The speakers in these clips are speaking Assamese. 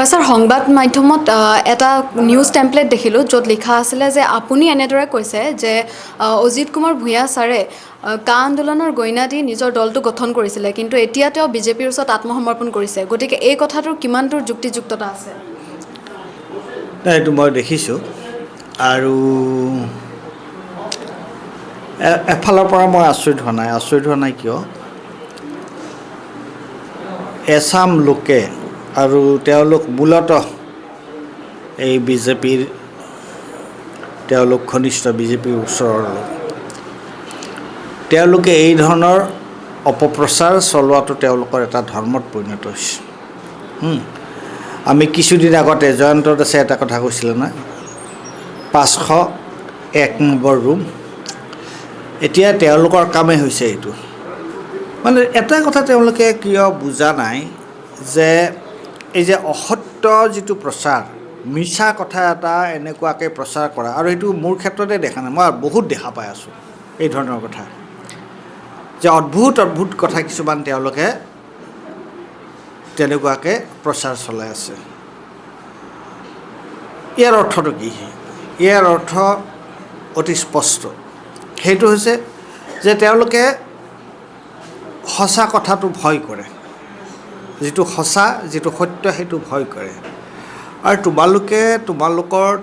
স্যাৰ সংবাদ মাধ্যমত এটা নিউজ টেম্পলেট দেখিলোঁ য'ত লিখা আছিলে যে আপুনি এনেদৰে কৈছে যে অজিত কুমাৰ ভূঞা ছাৰে কা আন্দোলনৰ গইনা দি নিজৰ দলটো গঠন কৰিছিলে কিন্তু এতিয়া তেওঁ বিজেপিৰ ওচৰত আত্মসমৰ্পণ কৰিছে গতিকে এই কথাটোৰ কিমান দূৰ যুক্তিযুক্ততা আছে এইটো মই দেখিছোঁ আৰু এফালৰ পৰা মই আচৰিত হোৱা নাই কিয় এছাম লোকে আৰু তেওঁলোক মূলতঃ এই বিজেপিৰ তেওঁলোক ঘনিষ্ঠ বিজেপিৰ ওচৰৰ লোক তেওঁলোকে এই ধৰণৰ অপপ্ৰচাৰ চলোৱাটো তেওঁলোকৰ এটা ধৰ্মত পৰিণত হৈছে আমি কিছুদিন আগতে জয়ন্ত দাসে এটা কথা কৈছিলে না 501 নম্বৰ ৰুম এতিয়া তেওঁলোকৰ কামেই হৈছে এইটো মানে এটা কথা তেওঁলোকে কিয় বুজা নাই যে এই যে অসত্য যিটো প্ৰচাৰ মিছা কথা এটা এনেকুৱাকৈ প্ৰচাৰ কৰা আৰু এইটো মোৰ ক্ষেত্ৰতে দেখা নাই মই বহুত দেখা পাই আছোঁ এই ধৰণৰ কথা যে অদ্ভুত কথা কিছুমান তেওঁলোকে তেনেকুৱাকৈ প্ৰচাৰ চলাই আছে ইয়াৰ অৰ্থটো কি ইয়াৰ অৰ্থ অতি স্পষ্ট সেইটো হৈছে যে তেওঁলোকে সঁচা কথাটো ভয় কৰে যিটো সঁচা যিটো সত্য সেইটো ভয় কৰে আৰু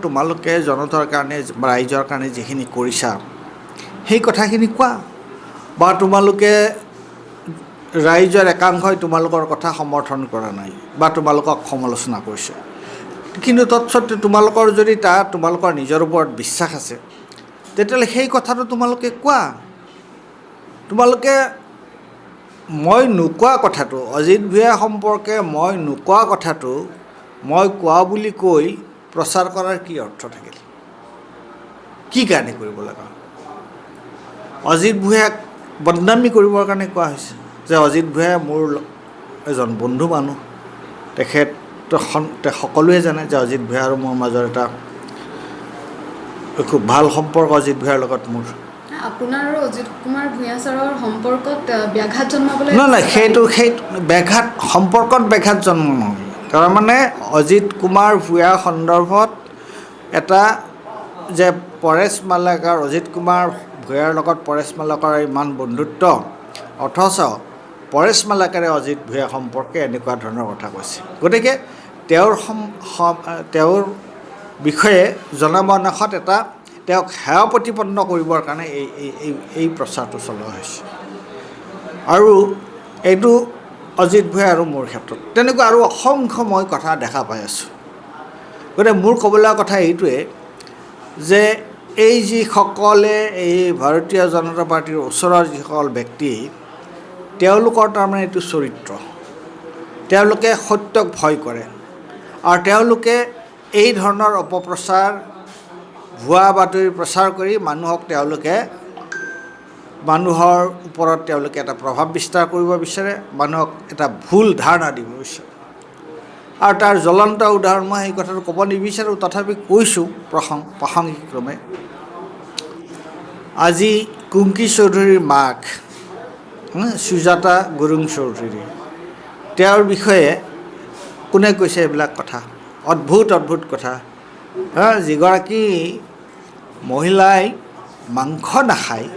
তোমালোকে জনতাৰ কাৰণে ৰাইজৰ কাৰণে যিখিনি কৰিছা সেই কথাখিনি কোৱা বা তোমালোকে ৰাইজৰ একাংশই তোমালোকৰ কথা সমৰ্থন কৰা নাই বা তোমালোকক সমালোচনা কৰিছে কিন্তু তৎসত্ত্বেও তোমালোকৰ যদি তোমালোকৰ নিজৰ ওপৰত বিশ্বাস আছে তেতিয়াহ'লে সেই কথাটো তোমালোকে কোৱা তোমালোকে মই নোকোৱা কথাটো অজিত ভূঞা সম্পৰ্কে মই নোকোৱা কথাটো মই কোৱা বুলি কৈ প্ৰচাৰ কৰাৰ কি অৰ্থ থাকিল কি কাৰণে কৰিব লগা অজিত ভূঞাক বদনামী কৰিবৰ কাৰণে কোৱা হৈছে যে অজিত ভূঞা মোৰ এজন বন্ধু মানুহ তেখেত সকলোৱে জানে যে অজিত ভূঞা আৰু মোৰ মাজৰ এটা খুব ভাল সম্পৰ্ক অজিত ভূঞাৰ লগত মোৰ আপোনাৰ আৰু অজিত কুমাৰ ভূঞা ছাৰৰ সম্পৰ্কত ব্যাঘাত জন্মাবলৈ নাই সেইটো সম্পৰ্কত ব্যাঘাত জন্ম নহয় তাৰমানে অজিত কুমাৰ ভূঞাৰ সন্দৰ্ভত এটা যে পৰেশ মালাকাৰ অজিত কুমাৰ ভূঞাৰ লগত পৰেশ মালাকাৰ ইমান বন্ধুত্ব অথচ পৰেশ মালাকাৰে অজিত ভূঞা সম্পৰ্কে এনেকুৱা ধৰণৰ কথা কৈছে গতিকে তেওঁৰ বিষয়ে জনমানসত এটা তেওঁক সেৱা প্ৰতিপন্ন কৰিবৰ কাৰণে এই প্ৰচাৰটো চলোৱা হৈছে আৰু এইটো অজিত ভূঞা আৰু মোৰ ক্ষেত্ৰত তেনেকুৱা আৰু অসংখ্য মই কথা দেখা পাই আছোঁ গতিকে মোৰ ক'বলগা কথা এইটোৱে যে এই যিসকলে এই ভাৰতীয় জনতা পাৰ্টীৰ ওচৰৰ যিসকল ব্যক্তি তেওঁলোকৰ তাৰমানে এইটো চৰিত্ৰ তেওঁলোকে সত্যক ভয় কৰে আৰু তেওঁলোকে এই ধৰণৰ অপপ্ৰচাৰ ভুৱা বাতৰি প্ৰচাৰ কৰি মানুহৰ ওপৰত তেওঁলোকে এটা প্ৰভাৱ বিস্তাৰ কৰিব বিচাৰে মানুহক এটা ভুল ধাৰণা দিব বিচাৰে আৰু তাৰ জ্বলন্ত উদাহৰণ মই সেই কথাটো ক'ব নিবিচাৰোঁ তথাপি কৈছোঁ প্ৰাসংগিকক্ৰমে আজি কুংকি চৌধুৰীৰ মাক সুজাতা গুৰুং চৌধুৰী তেওঁৰ বিষয়ে কোনে কৈছে এইবিলাক কথা অদ্ভুত কথা যিগৰাকী মহিলাই মাংস নাখায়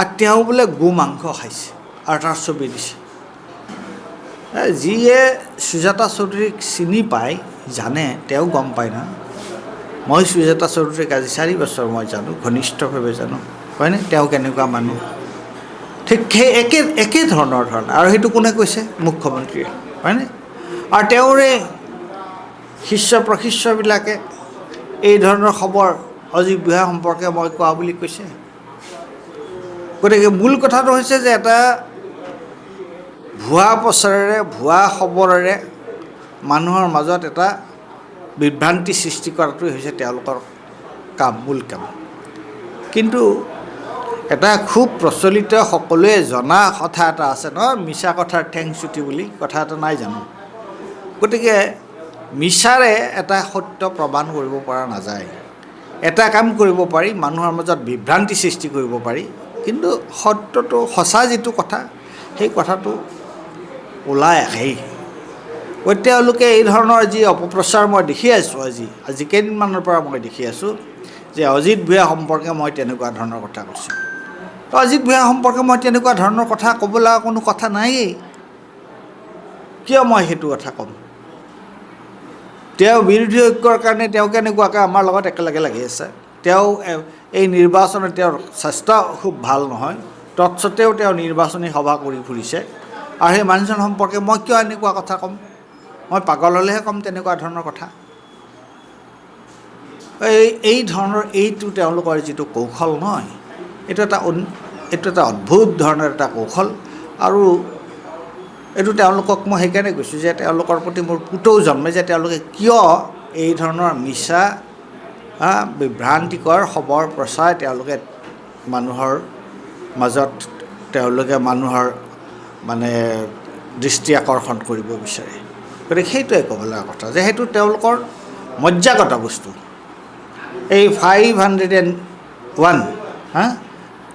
আৰু তেওঁ বোলে গো মাংস খাইছে আৰু তাৰ ছবি দিছে যিয়ে সুজাতা চৌধুৰীক চিনি পায় জানে তেওঁ গম পায় না মই সুজাতা চৌধুৰীক আজি 4 বছৰ মই জানো ঘনিষ্ঠভাৱে জানো হয়নে তেওঁ কেনেকুৱা মানুহ ঠিক সেই একে ধৰণৰ আৰু সেইটো কোনে কৈছে মুখ্যমন্ত্ৰীয়ে হয়নে আৰু তেওঁৰে শিষ্য প্ৰশিষ্যবিলাকে এই ধৰণৰ খবৰ অজিত ভূঞা সম্পৰ্কে মই কোৱা বুলি কৈছে গতিকে মূল কথাটো হৈছে যে এটা ভুৱা প্ৰচাৰেৰে ভুৱা খবৰেৰে মানুহৰ মাজত এটা বিভ্ৰান্তি সৃষ্টি কৰাটোৱে হৈছে তেওঁলোকৰ মূল কাম কিন্তু এটা খুব প্ৰচলিত সকলোৱে জনা কথা এটা আছে নহয় মিছা কথাৰ ঠেং চুটি বুলি কথা এটা নাই জানো গতিকে মিছাৰে এটা সত্য প্ৰমাণ কৰিব পৰা নাযায় এটা কাম কৰিব পাৰি মানুহৰ মাজত বিভ্ৰান্তি সৃষ্টি কৰিব পাৰি কিন্তু সত্যটো সঁচা যিটো কথা সেই কথাটো ওলাই আহেই তেওঁলোকে এই ধৰণৰ যি অপপ্ৰচাৰ মই দেখি আছোঁ আজি কেইদিনমানৰ পৰা মই দেখি আছোঁ যে অজিত ভূঞা সম্পৰ্কে মই তেনেকুৱা ধৰণৰ কথা কৈছোঁ। তো অজিত ভূঞা সম্পৰ্কে মই তেনেকুৱা ধৰণৰ কথা ক'ব লগা কোনো কথা নায়েই। কিয় মই সেইটো কথা ক'ম? তেওঁ বিৰোধী ঐক্যৰ কাৰণে তেওঁ কেনেকুৱাকৈ আমাৰ লগত একেলগে লাগি আছে। তেওঁ এই নিৰ্বাচনত তেওঁৰ স্বাস্থ্য খুব ভাল নহয়, তৎসত্ত্বেও তেওঁ নিৰ্বাচনী সভা কৰি ফুৰিছে। আৰু সেই মানুহজন সম্পৰ্কে মই কিয় এনেকুৱা কথা ক'ম? মই পাগল হ'লেহে ক'ম তেনেকুৱা ধৰণৰ কথা। এই ধৰণৰ এইটো তেওঁলোকৰ যিটো কৌশল নহয়, এইটো এটা অদ্ভুত ধৰণৰ এটা কৌশল। আৰু এইটো তেওঁলোকক মই সেইকাৰণে কৈছোঁ যে তেওঁলোকৰ প্ৰতি মোৰ পুতৌ জন্মে যে তেওঁলোকে কিয় এই ধৰণৰ মিছা বিভ্ৰান্তিকৰ খবৰ প্ৰচাৰ তেওঁলোকে মানুহৰ মাজত মানুহৰ মানে দৃষ্টি আকৰ্ষণ কৰিব বিচাৰে। গতিকে সেইটোৱে ক'ব লগা কথা যে সেইটো তেওঁলোকৰ মজ্জাগত বস্তু। এই 501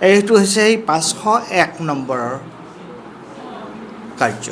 এইটো হৈছে এই 501 নম্বৰৰ কাৰ্য।